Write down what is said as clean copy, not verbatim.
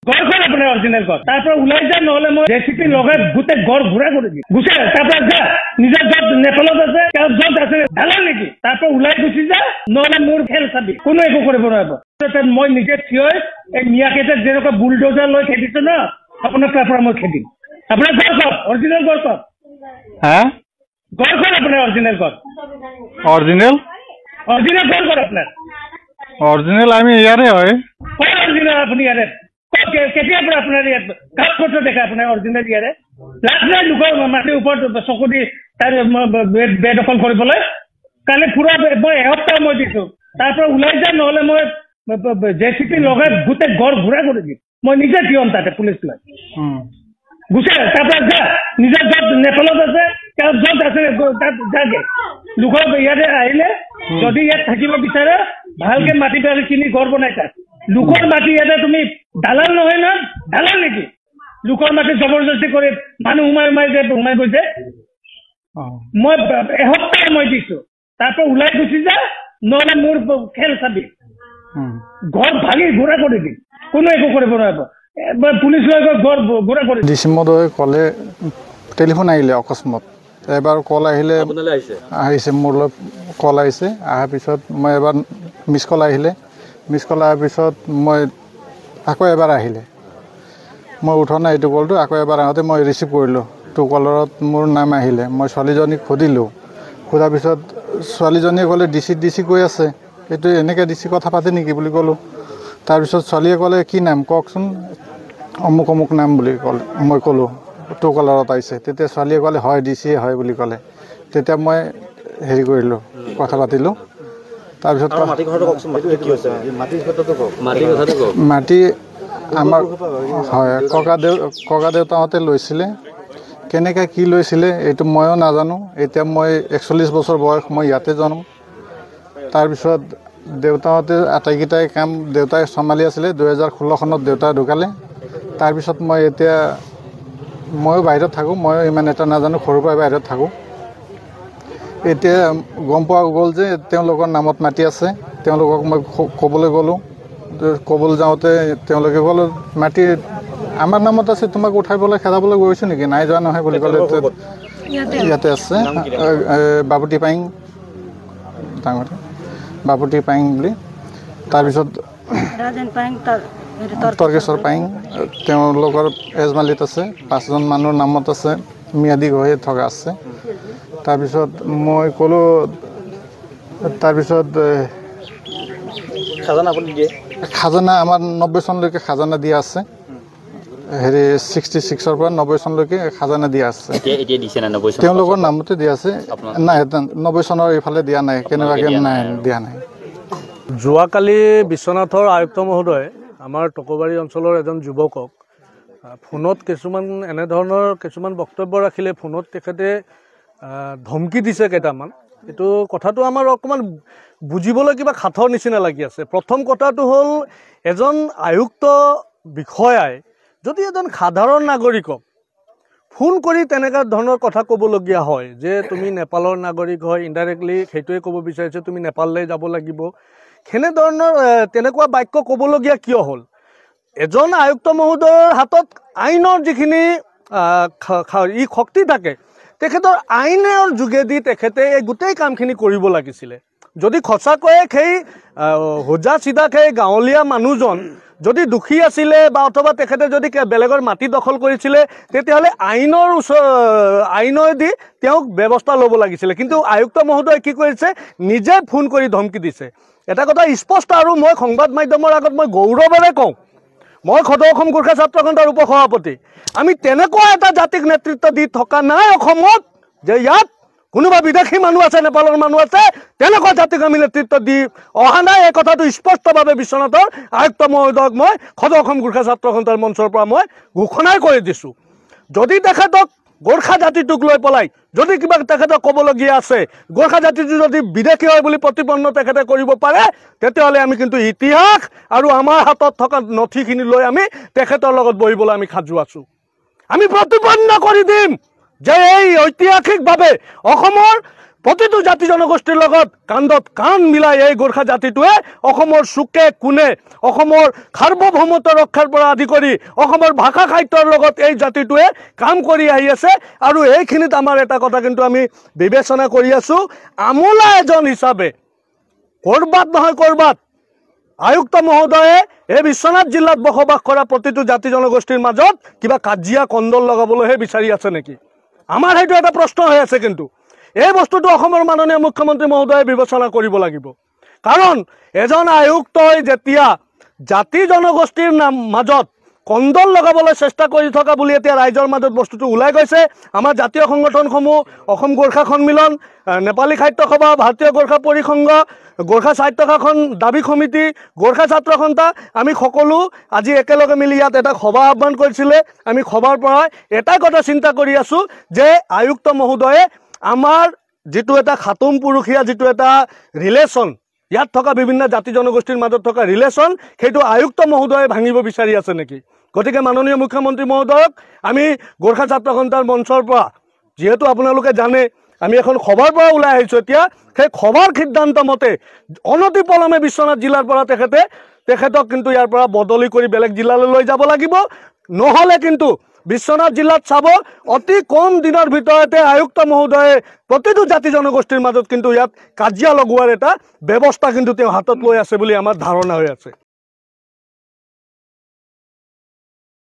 ঘৰখন আপোনাৰ অৰিজিনেল ঘৰ তাৰ পৰা ওলাই যা নহলে মই জেচিপি লগাই গোটেই ঘৰ ঘূৰা কৰি দিম গুচি তাৰ পৰা যা নিজৰ য'ত নেপালত আছে য'ত আছে ঢালা নেকি তাৰ পৰা ওলাই গুচি যা নহলে মোৰ খেল চাবি কোনো একো কৰিব নোৱাৰিব মই নিজে থিয় এই মিয়াকেইটাক যেনেকুৱা বুলডোজাৰ লৈ খেদিছো ন আপোনাৰ তাৰ পৰা মই খেদিম আপোনাৰ ঘৰ কত অৰিজিনেল ঘৰ কত হা ঘৰখন আপোনাৰ অৰিজিনেল ঘৰ অৰিজিনেল ঘৰ কত আপোনাৰ অৰিজিনেল আমি ইয়াৰে হয় অৰিজিনেল আপুনি ইয়াৰে কেতিয়াৰ পৰা আপোনাৰ ইয়াত কাক পত্ৰ দেখা আপোনাৰ অৰিজিনেল ইয়াৰে লাজ নাই লোকৰ মাটিৰ ওপৰত চকু দি তাৰ বেদখল কৰিবলৈ কালি পুৰা মই এসপ্তাহ মই দিছো তাৰ পৰা ওলাই যা নহলে মই জেচিপি লগাই গোটেই ঘৰ ঘূৰা কৰি দিম মই নিজে থিয় হ'ম তাতে পুলিচ লৈ গুচি তাৰ পৰা যা নিজৰ য'ত নেপালত আছে য'ত আছে তাত যাগে লোকৰ ইয়াতে আহিলে যদি ইয়াত থাকিব বিচাৰে ভালকে মাটি বাৰী কিনি ঘৰ বনাই তাত লোকৰ মাটি ইয়াতে তুমি দালাল নহয় ন দালাল নেকি লোকৰ মাটি জবৰদস্তি কৰি মানুহ সোমাই গৈছে মই এসপ্তাহ মই দিছো তাৰ পৰা ওলাই গুচি যা নহলে মোৰ খেল চাবি ঘৰ ভাঙি ঘূৰা কৰি দিম কোনো একো কৰিব নোৱাৰিব পুলিচ লৈ ঘৰ ঘূৰা কৰি ডিচেম্বৰত ক'লে টেলিফোন আহিলে অকস্মাত এবাৰ কল আহিছে মোৰলৈ কল আহিছে অহাৰ পিছত মই এবাৰ মিছ কল আহিলে মিছ কল অহাৰ পিছত মই আকৌ এবাৰ আহিলে মই উঠোৱা নাই এইটো কলটো আকৌ এবাৰ আহোঁতে মই ৰিচিভ কৰিলোঁ টু কলাৰত মোৰ নাম আহিলে মই ছোৱালীজনীক সুধিলোঁ সোধাৰ পিছত ছোৱালীজনীয়ে ক'লে ডিচি কৈ আছে এইটো এনেকৈ ডিচি কথা পাতে নেকি বুলি ক'লোঁ তাৰপিছত ছোৱালীয়ে ক'লে কি নাম কওকচোন অমুক নাম বুলি মই ক'লোঁ টু কলাৰত আহিছে তেতিয়া ছোৱালীয়ে ক'লে হয় ডিচিয়ে হয় বুলি ক'লে তেতিয়া মই হেৰি কৰিলোঁ কথা পাতিলোঁ তাৰপিছত মাটি আমাৰ হয় ককা দেউতাহঁতে লৈছিলে কেনেকৈ কি লৈছিলে এইটো ময়ো নাজানো এতিয়া মই 41 বছৰ বয়স মই ইয়াতে জন্ম তাৰপিছত দেউতাহঁতে আটাইকেইটাই কাম দেউতাই চম্ভালি আছিলে 2016 চনত দেউতা ঢুকালে তাৰপিছত মই এতিয়া ময়ো বাহিৰত থাকোঁ ময়ো ইমান এটা নাজানো সৰুৰ পৰাই বাহিৰত থাকোঁ এতিয়া গম পোৱা গ'ল যে তেওঁলোকৰ নামত মাটি আছে তেওঁলোকক মই ক'বলৈ গ'লোঁ ক'বলৈ যাওঁতে তেওঁলোকে ক'লে মাটি আমাৰ নামত আছে তোমাক উঠাইবলৈ খেদাবলৈ গৈছোঁ নেকি নাই যোৱা নহয় বুলি ক'লে ইয়াতে আছে বাপুতি পাইং ডাঙৰ বাপুতি পাইং বুলি তাৰপিছত তৰ্কেশ্বৰ পাইং তেওঁলোকৰ এজমালিত আছে 5জন মানুহৰ নামত আছে ম্যাদী হৈ থকা আছে তাৰপিছত মই ক'লোঁ তাৰপিছত খাজানা আমাৰ 90 চনলৈকে খাজানা দিয়া আছে হেৰি 66ৰ পৰা 90 চনলৈকে খাজানা দিয়া আছে তেওঁলোকৰ নামতে দিয়া আছে নাই 90 চনৰ এইফালে দিয়া নাই কেনেবাকৈ নাই দিয়া নাই যোৱাকালি বিশ্বনাথৰ আয়ুক্ত মহোদয় আমাৰ টকবাৰী অঞ্চলৰ এজন যুৱকক ফোনত কিছুমান বক্তব্য ৰাখিলে ফোনত তেখেতে ধমকি দিছে কেইটামান এইটো কথাটো আমাৰ অকণমান বুজিবলৈ কিবা খাথৰ নিচিনা লাগি আছে প্ৰথম কথাটো হ'ল এজন আয়ুক্ত বিষয়াই যদি এজন সাধাৰণ নাগৰিকক ফোন কৰি তেনেকুৱা ধৰণৰ কথা ক'বলগীয়া হয় যে তুমি নেপালৰ নাগৰিক হয় ইনডাইৰেক্টলি সেইটোৱে ক'ব বিচাৰিছে তুমি নেপাললৈ যাব লাগিব সেনেধৰণৰ তেনেকুৱা বাক্য ক'বলগীয়া কিয় হ'ল এজন আয়ুক্ত মহোদয়ৰ হাতত আইনৰ যিখিনি শক্তি থাকে তেখেতৰ আইনৰ যোগেদি তেখেতে এই গোটেই কামখিনি কৰিব লাগিছিলে যদি সঁচাকৈয়ে সেই হোজা চিধা সেই গাঁৱলীয়া মানুহজন যদি দুখী আছিলে বা অথবা তেখেতে যদি বেলেগৰ মাটি দখল কৰিছিলে তেতিয়াহ'লে আইনেদি তেওঁক ব্যৱস্থা ল'ব লাগিছিলে কিন্তু আয়ুক্ত মহোদয়ে কি কৰিছে নিজে ফোন কৰি ধমকি দিছে এটা কথা স্পষ্ট আৰু মই সংবাদ মাধ্যমৰ আগত মই গৌৰৱেৰে কওঁ মই সদৌ অসম গোৰ্খা ছাত্ৰ সন্থাৰ উপ সভাপতি আমি তেনেকুৱা এটা জাতিক নেতৃত্ব দি থকা নাই অসমত যে ইয়াত কোনোবা বিদেশী মানুহ আছে নেপালৰ মানুহ আছে তেনেকুৱা জাতিক আমি নেতৃত্ব দি অহা নাই এই কথাটো স্পষ্টভাৱে বিশ্বনাথৰ আয়ুক্ত মহোদয়ক মই সদৌ অসম গোৰ্খা ছাত্ৰ সন্থাৰ মঞ্চৰ পৰা মই ঘোষণাই কৰি দিছোঁ যদি তেখেতক গোৰ্খা জাতিটোক লৈ পেলাই যদি কিবা তেখেতক ক'বলগীয়া আছে গোৰ্খা জাতিটো যদি বিদেশী হয় বুলি প্ৰতিপন্ন তেখেতে কৰিব পাৰে তেতিয়াহ'লে আমি কিন্তু ইতিহাস আৰু আমাৰ হাতত থকা নথিখিনি লৈ আমি তেখেতৰ লগত বহিবলৈ আমি সাজু আছোঁ আমি প্ৰতিপন্ন কৰি দিম যে এই ঐতিহাসিকভাৱে অসমৰ প্ৰতিটো জাতি জনগোষ্ঠীৰ লগত কান্ধত কাণ মিলাই এই গোৰ্খা জাতিটোৱে অসমৰ চুকে কোণে অসমৰ সাৰ্বভৌমত্ব ৰক্ষাৰ পৰা আদি কৰি অসমৰ ভাষা সাহিত্যৰ লগত এই জাতিটোৱে কাম কৰি আহি আছে। আৰু এইখিনিত আমাৰ এটা কথা কিন্তু আমি বিবেচনা কৰি আছোঁ, আমোলা এজন হিচাপে ক'ৰবাত নহয় ক'ৰবাত আয়ুক্ত মহোদয়ে এই বিশ্বনাথ জিলাত বসবাস কৰা প্ৰতিটো জাতি জনগোষ্ঠীৰ মাজত কিবা কাজিয়া কন্দল লগাবলৈহে বিচাৰি আছে নেকি? আমাৰ সেইটো এটা প্ৰশ্ন হৈ আছে। কিন্তু এই বস্তুটো অসমৰ মাননীয় মুখ্যমন্ত্ৰী মহোদয়ে বিবেচনা কৰিব লাগিব। কাৰণ এজন আয়ুক্তই যেতিয়া জাতি জনগোষ্ঠীৰ মাজত কন্দল লগাবলৈ চেষ্টা কৰি থকা বুলি এতিয়া ৰাইজৰ মাজত বস্তুটো ওলাই গৈছে। আমাৰ জাতীয় সংগঠনসমূহ অসম গোৰ্খা সন্মিলন, নেপালী সাহিত্য সভা, ভাৰতীয় গোৰ্খা পৰিসংঘ, গোৰ্খা সাহিত্য শাসন দাবী সমিতি, গোৰ্খা ছাত্ৰ সন্থা, আমি সকলো আজি একেলগে মিলি ইয়াত এটা সভা আহ্বান কৰিছিলে। আমি সভাৰ পৰা এটাই কথা চিন্তা কৰি আছোঁ যে আয়ুক্ত মহোদয়ে আমাৰ যিটো এটা খাতুম পুৰুষীয়া যিটো এটা ৰিলেশ্যন, ইয়াত থকা বিভিন্ন জাতি জনগোষ্ঠীৰ মাজত থকা ৰিলেশ্যন, সেইটো আয়ুক্ত মহোদয়ে ভাঙিব বিচাৰি আছে নেকি? গতিকে মাননীয় মুখ্যমন্ত্ৰী মহোদয়ক আমি গোৰ্খা ছাত্ৰ সন্থাৰ মঞ্চৰ পৰা, যিহেতু আপোনালোকে জানে আমি এখন সভাৰ পৰা ওলাই আহিছোঁ, এতিয়া সেই সভাৰ সিদ্ধান্ত মতে অনতিপলমে বিশ্বনাথ জিলাৰ পৰা তেখেতক কিন্তু ইয়াৰ পৰা বদলি কৰি বেলেগ জিলালৈ লৈ যাব লাগিব। নহ'লে কিন্তু বিশ্বনাথ জিলাত চাব অতি কম দিনৰ ভিতৰতে আয়ুক্ত মহোদয়ে প্ৰতিটো জাতি জনগোষ্ঠীৰ মাজত কিন্তু ইয়াত কাজিয়া লগোৱাৰ এটা ব্যৱস্থা কিন্তু তেওঁ হাতত লৈ আছে বুলি আমাৰ ধাৰণা হৈ আছে।